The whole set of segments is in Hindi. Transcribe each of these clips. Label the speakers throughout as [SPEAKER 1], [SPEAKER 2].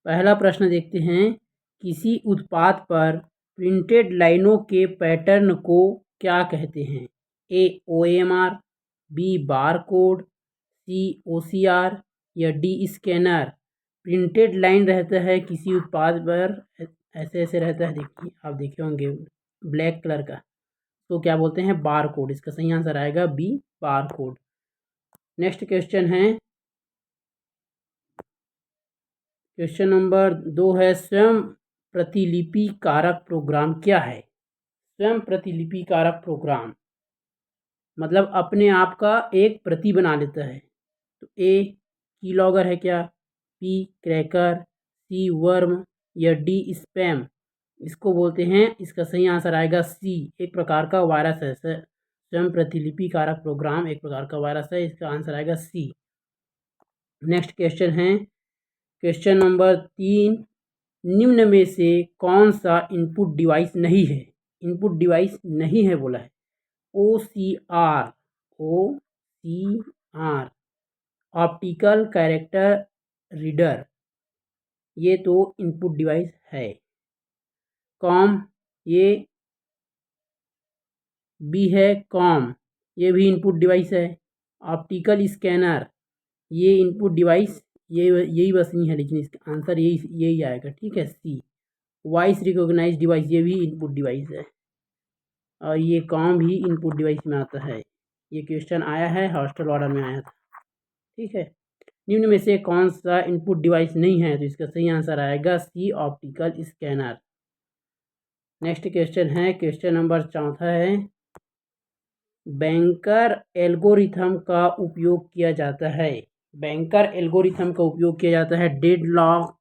[SPEAKER 1] पहला प्रश्न देखते हैं, किसी उत्पाद पर प्रिंटेड लाइनों के पैटर्न को क्या कहते हैं? ए OMR, बी बार कोड, सी OCR या डी स्कैनर। प्रिंटेड लाइन रहता है किसी उत्पाद पर, ऐसे ऐसे रहता है, देखिए आप देखे होंगे ब्लैक कलर का, तो क्या बोलते हैं? Bar code. इसका सही आंसर आएगा B bar code. Next question है, क्वेश्चन नंबर 2 है, स्वयं प्रतिलिपि कारक प्रोग्राम क्या है? स्वयं प्रतिलिपि कारक प्रोग्राम मतलब अपने आप का एक प्रति बना लेता है। तो ए कीलॉगर है क्या, बी क्रैकर, सी वर्म या डी स्पैम। इसको बोलते हैं, इसका सही आंसर आएगा सी, एक प्रकार का वायरस है। स्वयं प्रतिलिपि कारक प्रोग्राम एक प्रकार का वायरस है, इसका आंसर आएगा सी। नेक्स्ट क्वेश्चन है, क्वेश्चन नंबर 3, निम्न में से कौन सा इनपुट डिवाइस नहीं है? इनपुट डिवाइस नहीं है बोला है। OCR, ऑप्टिकल कैरेक्टर रीडर, ये तो इनपुट डिवाइस है। कॉम, ये बी है कॉम, ये भी इनपुट डिवाइस है। ऑप्टिकल स्कैनर, ये इनपुट डिवाइस, ये यही बस नहीं है, लेकिन इसका आंसर यही आएगा। ठीक है, सी। वॉइस रिकॉग्नाइज डिवाइस, ये भी इनपुट डिवाइस है, और ये कॉम भी इनपुट डिवाइस में आता है। ये क्वेश्चन आया है, हॉस्टल ऑर्डर में आया था। ठीक है, निम्न में से कौन सा इनपुट डिवाइस नहीं है? तो इसका सही आंसर आएगा सी, ऑप्टिकल स्कैनर। नेक्स्ट क्वेश्चन है, क्वेश्चन नंबर 4 है, बैंकर एल्गोरिथम का उपयोग किया जाता है। बैंकर एल्गोरिथम का उपयोग किया जाता है डेडलॉक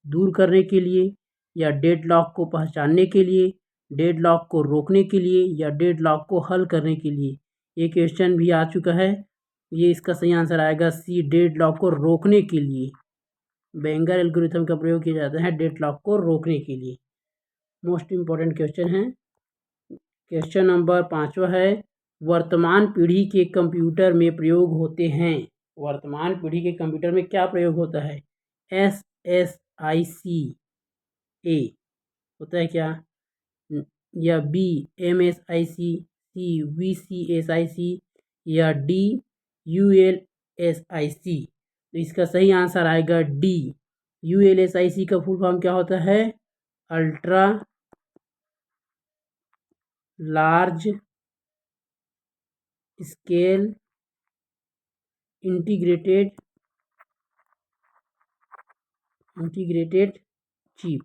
[SPEAKER 1] दूर करने के लिए, या डेडलॉक को पहचानने के लिए, डेडलॉक को रोकने के लिए, या डेडलॉक को हल करने के लिए। ये क्वेश्चन भी आ चुका है, ये इसका सही आंसर आएगा सी, डेडलॉक को रोकने के लिए। बैंकर एल्गोरिथम का प्रयोग किया जाता है डेडलॉक को रोकने के लिए। मोस्ट इम्पॉर्टेंट क्वेश्चन है। क्वेश्चन नंबर 5 है, वर्तमान पीढ़ी के कंप्यूटर में प्रयोग होते हैं। वर्तमान पीढ़ी के कंप्यूटर में क्या प्रयोग होता है? SSIC होता है क्या, या बी MSIC, सी VCSIC या डी ULSIC। तो इसका सही आंसर आएगा डी। ULSIC का फुल फॉर्म क्या होता है? Ultra large scale integrated chip.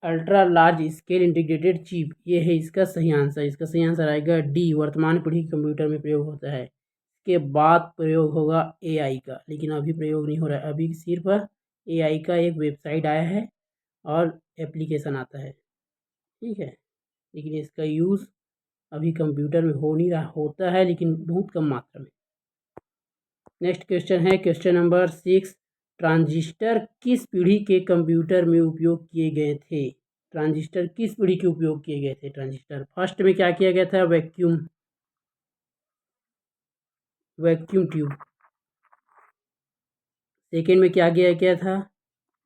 [SPEAKER 1] Ultra large scale integrated chip, ये है इसका सही आंसर। इसका सही आंसर आएगा डी, वर्तमान पीढ़ी के कंप्यूटर में प्रयोग होता है। इसके बाद प्रयोग होगा AI का, लेकिन अभी प्रयोग नहीं हो रहा है। अभी सिर्फ AI का एक वेबसाइट आया है और एप्लीकेशन आता है। ठीक है, लेकिन इसका यूज़ अभी कंप्यूटर में हो नहीं रहा, होता है लेकिन बहुत कम मात्रा में। नेक्स्ट क्वेश्चन है, क्वेश्चन नंबर 6, ट्रांजिस्टर किस पीढ़ी के कंप्यूटर में उपयोग किए गए थे? ट्रांजिस्टर किस पीढ़ी के उपयोग किए गए थे? ट्रांजिस्टर फर्स्ट में क्या किया गया था? Vacuum tube. सेकेंड में क्या किया गया था?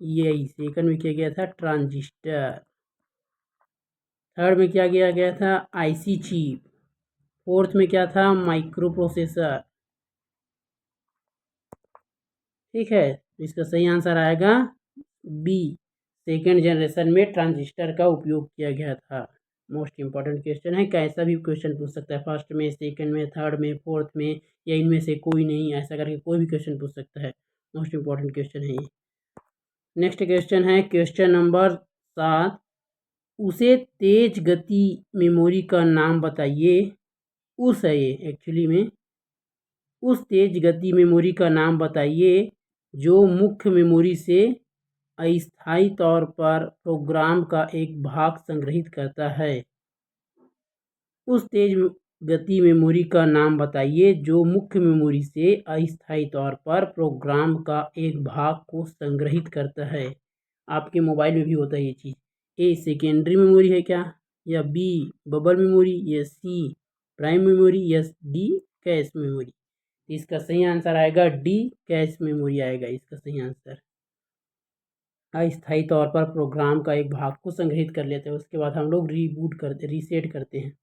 [SPEAKER 1] यही सेकेंड में किया गया था ट्रांजिस्टर। थर्ड में क्या किया गया था? IC chip. फोर्थ में क्या था? Micro processor. ठीक है, इसका सही आंसर आएगा बी, सेकेंड जनरेशन में ट्रांजिस्टर का उपयोग किया गया था। मोस्ट इंपॉर्टेंट क्वेश्चन है, कैसा भी क्वेश्चन पूछ सकता है, फर्स्ट में, सेकंड में, थर्ड में, फोर्थ में, या इनमें से कोई नहीं, ऐसा करके कोई भी क्वेश्चन पूछ सकता है। मोस्ट इंपॉर्टेंट क्वेश्चन है ये। नेक्स्ट क्वेश्चन है, क्वेश्चन नंबर 7, उसे तेज गति मेमोरी का नाम बताइए। उस है ये एक्चुअली में, उस तेज गति मेमोरी का नाम बताइए जो मुख्य मेमोरी से अस्थायी तौर पर प्रोग्राम का एक भाग संग्रहित करता है। उस तेज गति मेमोरी का नाम बताइए जो मुख्य मेमोरी से अस्थायी तौर पर प्रोग्राम का एक भाग को संग्रहित करता है। आपके मोबाइल में भी होता है ये चीज़। ए सेकेंडरी मेमोरी है क्या, या बी बबल मेमोरी, या सी प्राइम मेमोरी, या डी कैश मेमोरी। इसका सही आंसर आएगा डी, कैश मेमोरी आएगा इसका सही आंसर। अस्थायी तौर पर प्रोग्राम का एक भाग को संग्रहित कर लेते हैं, उसके बाद हम लोग रीस्टार्ट करते हैं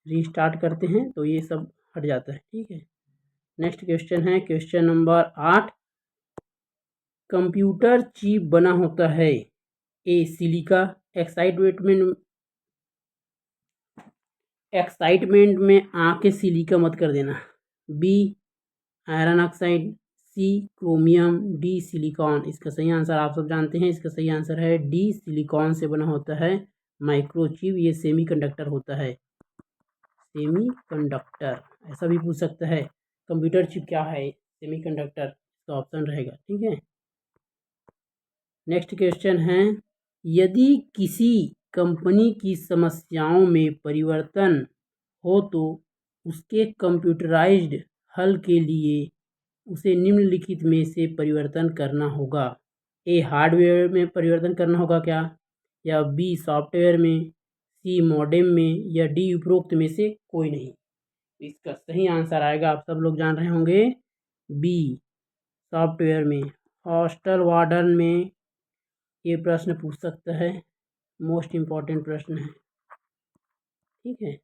[SPEAKER 1] रीस्टार्ट करते हैं तो ये सब हट जाता है। ठीक है, नेक्स्ट क्वेश्चन है क्वेश्चन नंबर 8। कंप्यूटर चिप बना होता है ए सिलिका एक्साइटमेंट में आके सिलिका मत कर देना, बी आयरन ऑक्साइड, सी क्रोमियम, डी सिलिकॉन। इसका सही आंसर आप सब जानते हैं, इसका सही आंसर है डी, सिलिकॉन से बना होता है माइक्रोचिप। ये सेमीकंडक्टर होता है, सेमीकंडक्टर ऐसा भी पूछ सकता है। कंप्यूटर चिप क्या है? सेमीकंडक्टर तो ऑप्शन रहेगा। ठीक है, नेक्स्ट क्वेश्चन है, यदि किसी कंपनी की समस्याओं में परिवर्तन हो तो उसके कंप्यूटराइज्ड हल के लिए उसे निम्नलिखित में से परिवर्तन करना होगा। ए हार्डवेयर में परिवर्तन करना होगा क्या, या बी सॉफ्टवेयर में, सी मॉडेम में, या डी उपरोक्त में से कोई नहीं। इसका सही आंसर आएगा, आप सब लोग जान रहे होंगे, बी सॉफ्टवेयर में। हॉस्टल वार्डन में ये प्रश्न पूछ सकता है, मोस्ट इम्पॉर्टेंट प्रश्न है। ठीक है,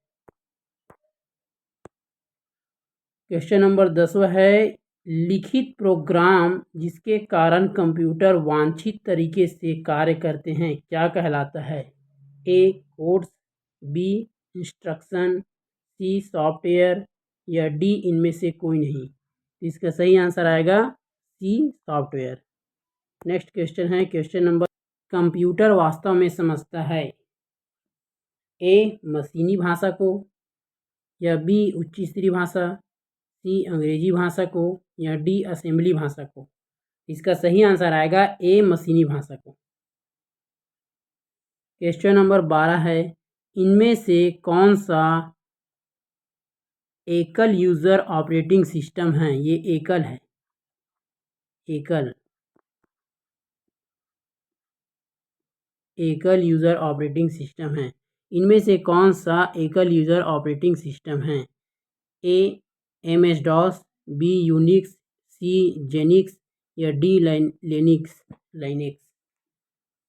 [SPEAKER 1] क्वेश्चन नंबर 10 है, लिखित प्रोग्राम जिसके कारण कंप्यूटर वांछित तरीके से कार्य करते हैं क्या कहलाता है? ए कोड्स, बी इंस्ट्रक्शन, सी सॉफ्टवेयर, या डी इनमें से कोई नहीं। इसका सही आंसर आएगा सी सॉफ्टवेयर। नेक्स्ट क्वेश्चन है क्वेश्चन नंबर, कंप्यूटर वास्तव में समझता है ए मशीनी भाषा को, या बी उच्च स्तरीय भाषा, सी अंग्रेजी भाषा को, या डी असेंबली भाषा को। इसका सही आंसर आएगा ए मशीनी भाषा को। क्वेश्चन नंबर 12 है, इनमें से कौन सा एकल यूज़र ऑपरेटिंग सिस्टम है? ये एकल है, एकल यूज़र ऑपरेटिंग सिस्टम है। इनमें से कौन सा एकल यूज़र ऑपरेटिंग सिस्टम है? A M S DOS, B Unix, C Xenix, या डी लाइनेक्स।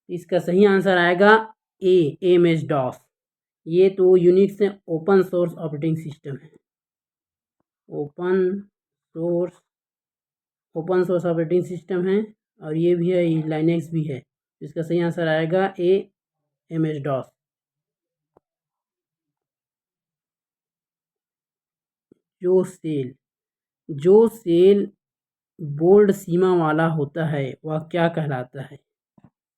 [SPEAKER 1] इसका सही आंसर आएगा ए एम एस डॉस। ये तो Unix open source operating system है, ओपन सोर्स ऑपरेटिंग सिस्टम है, और ये भी है, लाइनेक्स भी है। इसका सही आंसर आएगा ए एम एस डॉस। जो सेल बोल्ड सीमा वाला होता है वह क्या कहलाता है?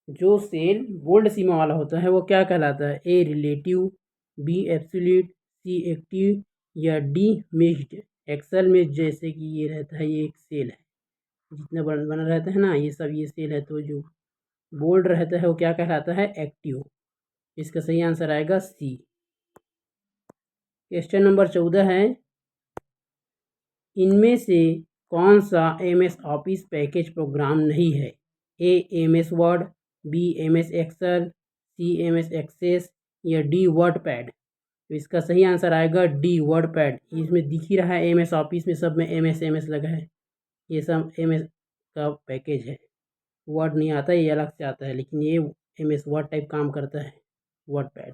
[SPEAKER 1] जो सेल बोल्ड सीमा वाला होता है वो क्या कहलाता है? A relative, B absolute, C active, या डी मिक्स्ड। एक्सेल में जैसे कि ये रहता है, ये एक सेल है, जितना बना रहता है ना, ये सब ये सेल है, तो जो बोल्ड रहता है वो क्या कहलाता है? एक्टिव। इसका सही आंसर आएगा सी। क्वेश्चन नंबर 14 है, इनमें से कौन सा MS ऑफिस पैकेज प्रोग्राम नहीं है? A MS Word, B MS Excel, C MS Access, या डी वर्ड पैड। तो इसका सही आंसर आएगा डी वर्ड पैड। इसमें दिख ही रहा है MS ऑफिस में सब में MS लगा है, ये सब MS का पैकेज है। वर्ड नहीं आता, ये अलग से आता है, लेकिन ये MS वर्ड टाइप काम करता है, वर्ड पैड।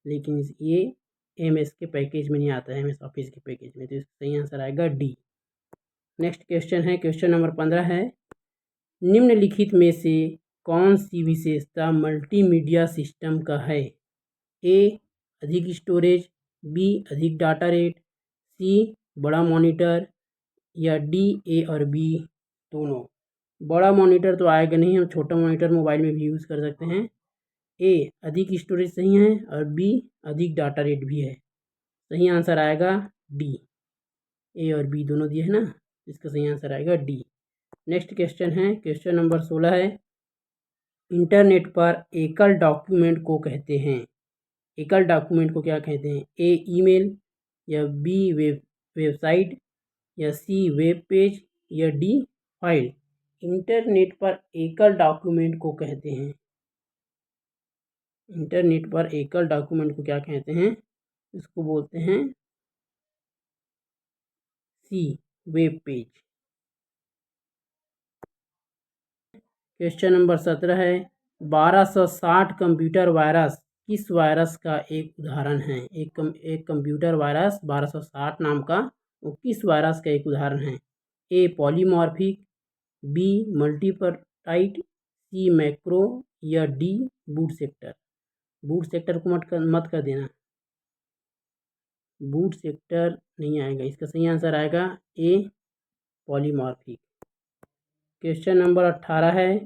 [SPEAKER 1] लेकिन ये MS के पैकेज में नहीं आता है, MS ऑफिस के पैकेज में। तो इसका सही आंसर आएगा डी। नेक्स्ट क्वेश्चन है क्वेश्चन नंबर 15 है, निम्नलिखित में से कौन सी विशेषता मल्टीमीडिया सिस्टम का है? ए अधिक स्टोरेज, बी अधिक डाटा रेट, सी बड़ा मॉनिटर, या डी ए और बी दोनों। बड़ा मॉनिटर तो आएगा नहीं, हम छोटा मॉनिटर मोबाइल में भी यूज़ कर सकते हैं। ए अधिक स्टोरेज सही है, और बी अधिक डाटा रेट भी है। सही आंसर आएगा डी, ए और बी दोनों दिए है ना, इसका सही आंसर आएगा डी। नेक्स्ट क्वेश्चन है क्वेश्चन नंबर 16 है, इंटरनेट पर एकल डॉक्यूमेंट को कहते हैं, एकल डॉक्यूमेंट को क्या कहते हैं? ए ईमेल, या बी वेबसाइट, या सी वेब पेज, या डी फाइल। इंटरनेट पर एकल डॉक्यूमेंट को कहते हैं, इंटरनेट पर एकल डॉक्यूमेंट को क्या कहते हैं? इसको बोलते हैं सी वेब पेज। क्वेश्चन नंबर 17 है 1260 कंप्यूटर वायरस किस वायरस का एक उदाहरण है। एक कंप्यूटर वायरस 1260 नाम का वो किस वायरस का एक उदाहरण है। ए पॉलीमॉर्फिक, बी मल्टीपर्टाइट, सी मैक्रो या D boot sector. Boot sector को मत कर देना, बूट सेक्टर नहीं आएगा। इसका सही आंसर आएगा ए पॉलीमॉर्फिक। क्वेश्चन नंबर 18 है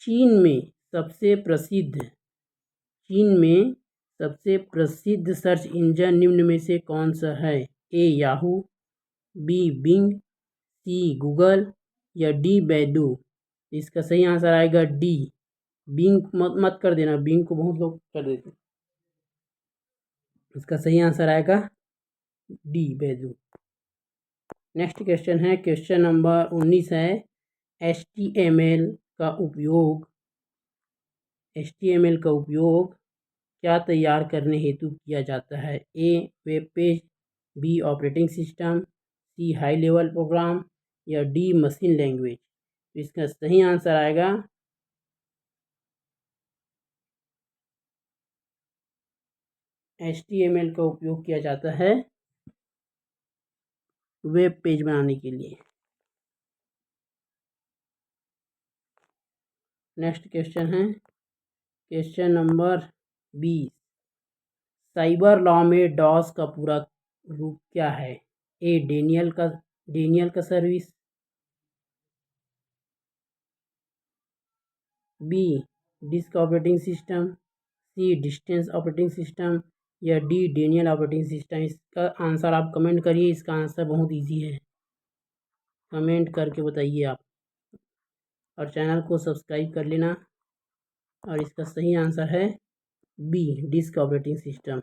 [SPEAKER 1] चीन में सबसे प्रसिद्ध सर्च इंजन निम्न में से कौन सा है। A Yahoo, B Bing, C Google या डी बैडू। इसका सही आंसर आएगा डी बिंग। मत कर देना, बिंग को बहुत लोग कर देते। इसका सही आंसर आएगा डी बैडू। नेक्स्ट क्वेश्चन है क्वेश्चन नंबर 19 है HTML का उपयोग क्या तैयार करने हेतु किया जाता है। A web page, B operating system, C high level program या डी मशीन लैंग्वेज। इसका सही आंसर आएगा HTML का उपयोग किया जाता है वेब पेज बनाने के लिए। नेक्स्ट क्वेश्चन है क्वेश्चन नंबर 20 साइबर लॉ में डॉस का पूरा रूप क्या है। ए डेनियल का service, B disk operating system, C distance operating system या डी डेनियल ऑपरेटिंग सिस्टम। इसका आंसर आप कमेंट करिए। इसका आंसर बहुत इजी है, कमेंट करके बताइए आप, और चैनल को सब्सक्राइब कर लेना। और इसका सही आंसर है बी डिस्क ऑपरेटिंग सिस्टम।